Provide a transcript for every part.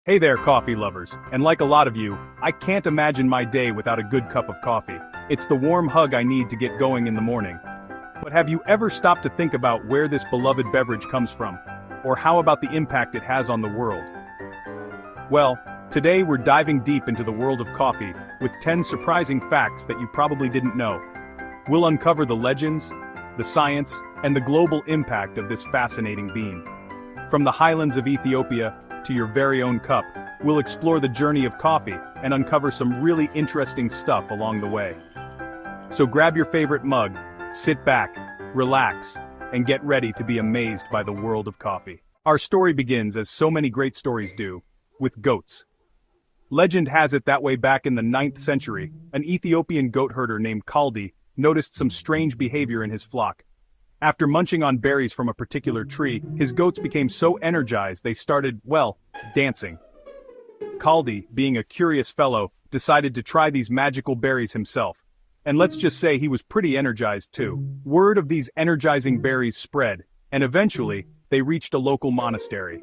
Hey there, coffee lovers, and like a lot of you, I can't imagine my day without a good cup of coffee. It's the warm hug I need to get going in the morning. But have you ever stopped to think about where this beloved beverage comes from? Or how about the impact it has on the world? Well, today we're diving deep into the world of coffee, with 10 surprising facts that you probably didn't know. We'll uncover the legends, the science, and the global impact of this fascinating bean. From the highlands of Ethiopia to your very own cup, we'll explore the journey of coffee and uncover some really interesting stuff along the way. So grab your favorite mug, sit back, relax, and get ready to be amazed by the world of coffee. Our story begins, as so many great stories do, with goats. Legend has it that way back in the 9th century, an Ethiopian goat herder named Kaldi noticed some strange behavior in his flock. After munching on berries from a particular tree, his goats became so energized they started, dancing. Kaldi, being a curious fellow, decided to try these magical berries himself. And let's just say he was pretty energized too. Word of these energizing berries spread, and eventually, they reached a local monastery.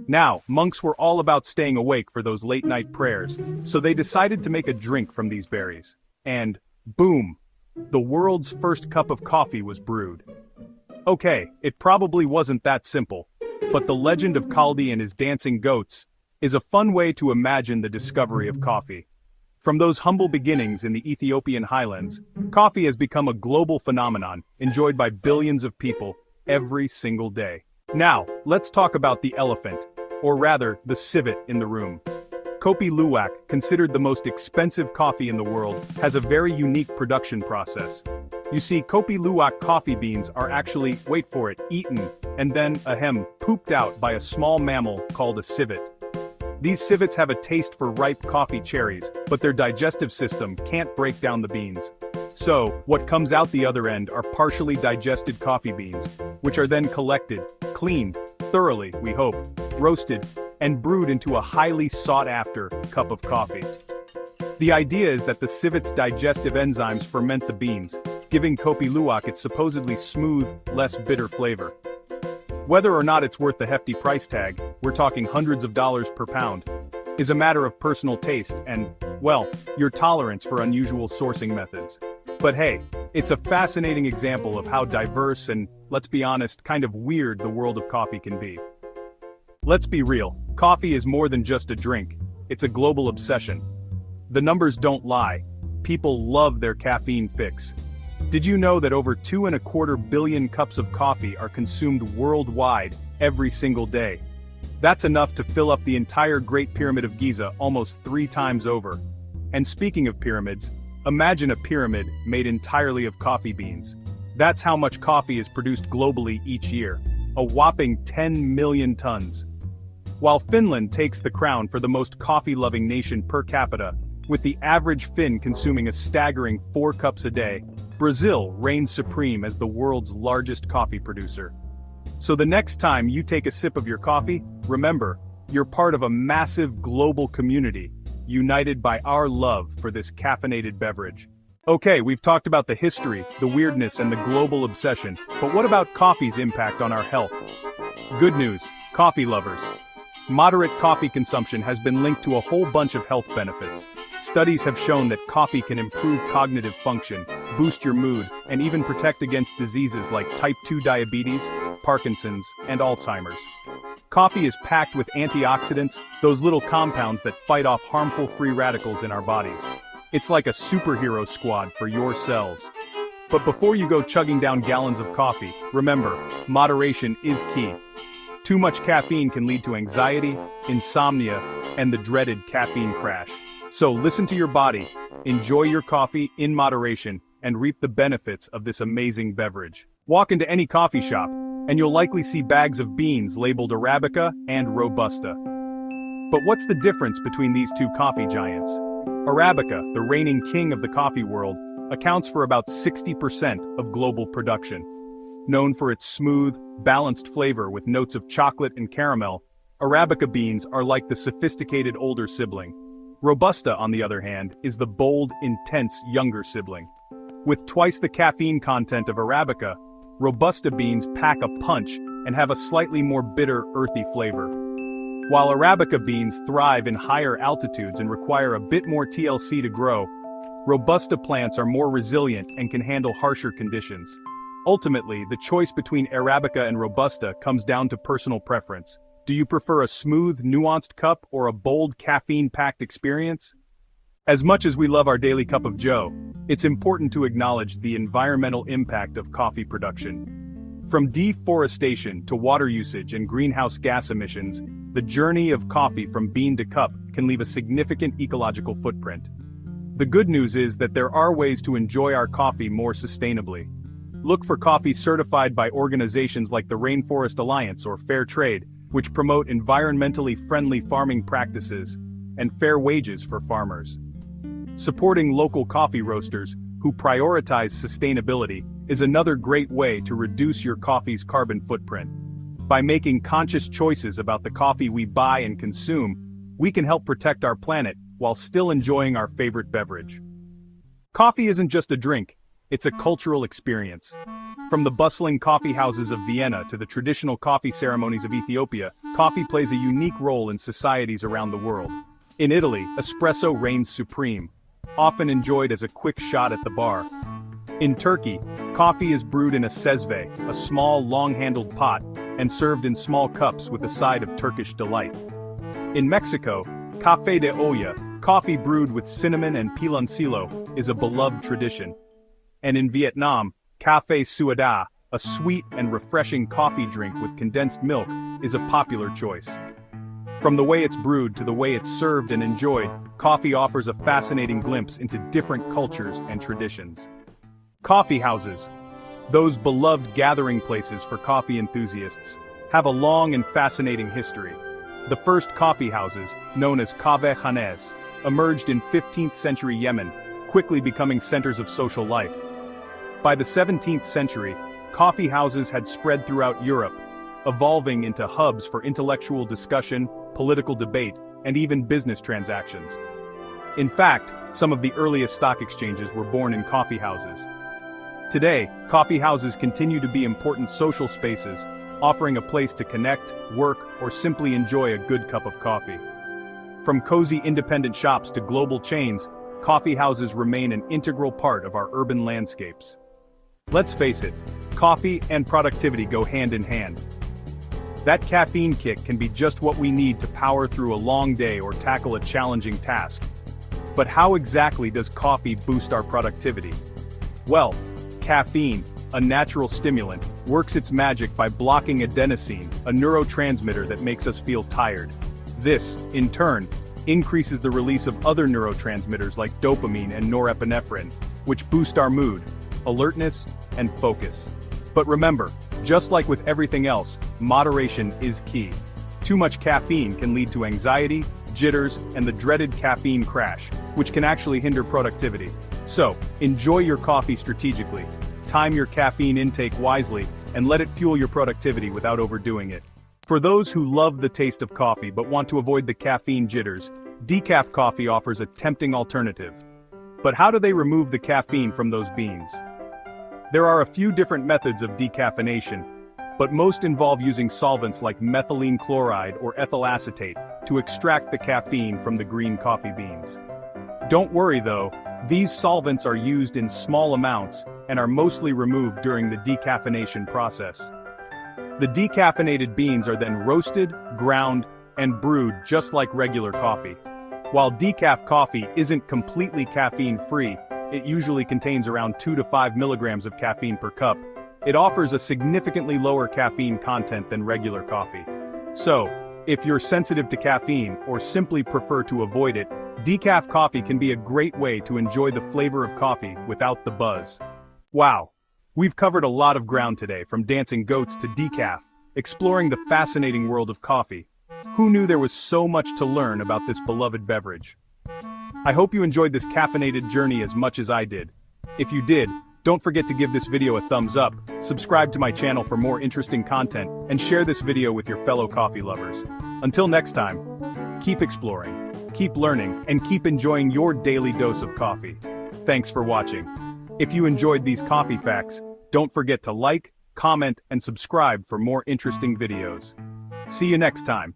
Now, monks were all about staying awake for those late-night prayers, so they decided to make a drink from these berries. And, boom! The world's first cup of coffee was brewed. Okay, it probably wasn't that simple, but the legend of Kaldi and his dancing goats is a fun way to imagine the discovery of coffee. From those humble beginnings in the Ethiopian highlands, coffee has become a global phenomenon, enjoyed by billions of people every single day. Now, let's talk about the elephant, or rather, the civet in the room. Kopi Luwak, considered the most expensive coffee in the world, has a very unique production process. You see, Kopi Luwak coffee beans are actually, wait for it, eaten, and then, pooped out by a small mammal called a civet. These civets have a taste for ripe coffee cherries, but their digestive system can't break down the beans. So, what comes out the other end are partially digested coffee beans, which are then collected, cleaned, thoroughly, we hope, roasted, and brewed into a highly sought-after cup of coffee. The idea is that the civet's digestive enzymes ferment the beans, giving Kopi Luwak its supposedly smooth, less bitter flavor. Whether or not it's worth the hefty price tag, we're talking hundreds of dollars per pound, is a matter of personal taste and, your tolerance for unusual sourcing methods. But hey, it's a fascinating example of how diverse and, let's be honest, kind of weird the world of coffee can be. Let's be real, coffee is more than just a drink, it's a global obsession. The numbers don't lie. People love their caffeine fix. Did you know that over 2.25 billion cups of coffee are consumed worldwide every single day? That's enough to fill up the entire Great Pyramid of Giza almost 3 times over. And speaking of pyramids, imagine a pyramid made entirely of coffee beans. That's how much coffee is produced globally each year. A whopping 10 million tons. While Finland takes the crown for the most coffee-loving nation per capita, with the average Finn consuming a staggering 4 cups a day, Brazil reigns supreme as the world's largest coffee producer. So the next time you take a sip of your coffee, remember, you're part of a massive global community, united by our love for this caffeinated beverage. Okay, we've talked about the history, the weirdness, and the global obsession, but what about coffee's impact on our health? Good news, coffee lovers. Moderate coffee consumption has been linked to a whole bunch of health benefits. Studies have shown that coffee can improve cognitive function, boost your mood, and even protect against diseases like type 2 diabetes, Parkinson's, and Alzheimer's. Coffee is packed with antioxidants, those little compounds that fight off harmful free radicals in our bodies. It's like a superhero squad for your cells. But before you go chugging down gallons of coffee, remember, moderation is key. Too much caffeine can lead to anxiety, insomnia, and the dreaded caffeine crash. So listen to your body, enjoy your coffee in moderation, and reap the benefits of this amazing beverage. Walk into any coffee shop, and you'll likely see bags of beans labeled Arabica and Robusta. But what's the difference between these two coffee giants? Arabica, the reigning king of the coffee world, accounts for about 60% of global production. Known for its smooth, balanced flavor with notes of chocolate and caramel, Arabica beans are like the sophisticated older sibling. Robusta, on the other hand, is the bold, intense younger sibling. With twice the caffeine content of Arabica, Robusta beans pack a punch and have a slightly more bitter, earthy flavor. While Arabica beans thrive in higher altitudes and require a bit more TLC to grow, Robusta plants are more resilient and can handle harsher conditions. Ultimately, the choice between Arabica and Robusta comes down to personal preference. Do you prefer a smooth, nuanced cup or a bold, caffeine-packed experience? As much as we love our daily cup of joe, it's important to acknowledge the environmental impact of coffee production. From deforestation to water usage and greenhouse gas emissions, the journey of coffee from bean to cup can leave a significant ecological footprint. The good news is that there are ways to enjoy our coffee more sustainably. Look for coffee certified by organizations like the Rainforest Alliance or Fair Trade, which promote environmentally friendly farming practices and fair wages for farmers. Supporting local coffee roasters who prioritize sustainability is another great way to reduce your coffee's carbon footprint. By making conscious choices about the coffee we buy and consume, we can help protect our planet while still enjoying our favorite beverage. Coffee isn't just a drink, it's a cultural experience. From the bustling coffee houses of Vienna to the traditional coffee ceremonies of Ethiopia, coffee plays a unique role in societies around the world. In Italy, espresso reigns supreme, often enjoyed as a quick shot at the bar. In Turkey, coffee is brewed in a sezve, a small, long-handled pot, and served in small cups with a side of Turkish delight. In Mexico, café de olla, coffee brewed with cinnamon and piloncillo, is a beloved tradition. And in Vietnam, café suada, a sweet and refreshing coffee drink with condensed milk, is a popular choice. From the way it's brewed to the way it's served and enjoyed, coffee offers a fascinating glimpse into different cultures and traditions. Coffee houses, those beloved gathering places for coffee enthusiasts, have a long and fascinating history. The first coffee houses, known as kahvehanes, emerged in 15th century Yemen, quickly becoming centers of social life. By the 17th century, coffee houses had spread throughout Europe, evolving into hubs for intellectual discussion, political debate, and even business transactions. In fact, some of the earliest stock exchanges were born in coffee houses. Today, coffee houses continue to be important social spaces, offering a place to connect, work, or simply enjoy a good cup of coffee. From cozy independent shops to global chains, coffee houses remain an integral part of our urban landscapes. Let's face it, coffee and productivity go hand in hand. That caffeine kick can be just what we need to power through a long day or tackle a challenging task. But how exactly does coffee boost our productivity? Well, caffeine, a natural stimulant, works its magic by blocking adenosine, a neurotransmitter that makes us feel tired. This, in turn, increases the release of other neurotransmitters like dopamine and norepinephrine, which boost our mood, alertness, and focus. But remember, just like with everything else, moderation is key. Too much caffeine can lead to anxiety, jitters, and the dreaded caffeine crash, which can actually hinder productivity. So, enjoy your coffee strategically, time your caffeine intake wisely, and let it fuel your productivity without overdoing it. For those who love the taste of coffee but want to avoid the caffeine jitters, decaf coffee offers a tempting alternative. But how do they remove the caffeine from those beans? There are a few different methods of decaffeination, but most involve using solvents like methylene chloride or ethyl acetate to extract the caffeine from the green coffee beans. Don't worry though, these solvents are used in small amounts and are mostly removed during the decaffeination process. The decaffeinated beans are then roasted, ground, and brewed just like regular coffee. While decaf coffee isn't completely caffeine-free, it usually contains around 2 to 5 milligrams of caffeine per cup. It offers a significantly lower caffeine content than regular coffee. So, if you're sensitive to caffeine or simply prefer to avoid it, decaf coffee can be a great way to enjoy the flavor of coffee without the buzz. Wow! We've covered a lot of ground today, from dancing goats to decaf, exploring the fascinating world of coffee. Who knew there was so much to learn about this beloved beverage? I hope you enjoyed this caffeinated journey as much as I did. If you did, don't forget to give this video a thumbs up, subscribe to my channel for more interesting content, and share this video with your fellow coffee lovers. Until next time, keep exploring, keep learning, and keep enjoying your daily dose of coffee. Thanks for watching. If you enjoyed these coffee facts, don't forget to like, comment, and subscribe for more interesting videos. See you next time.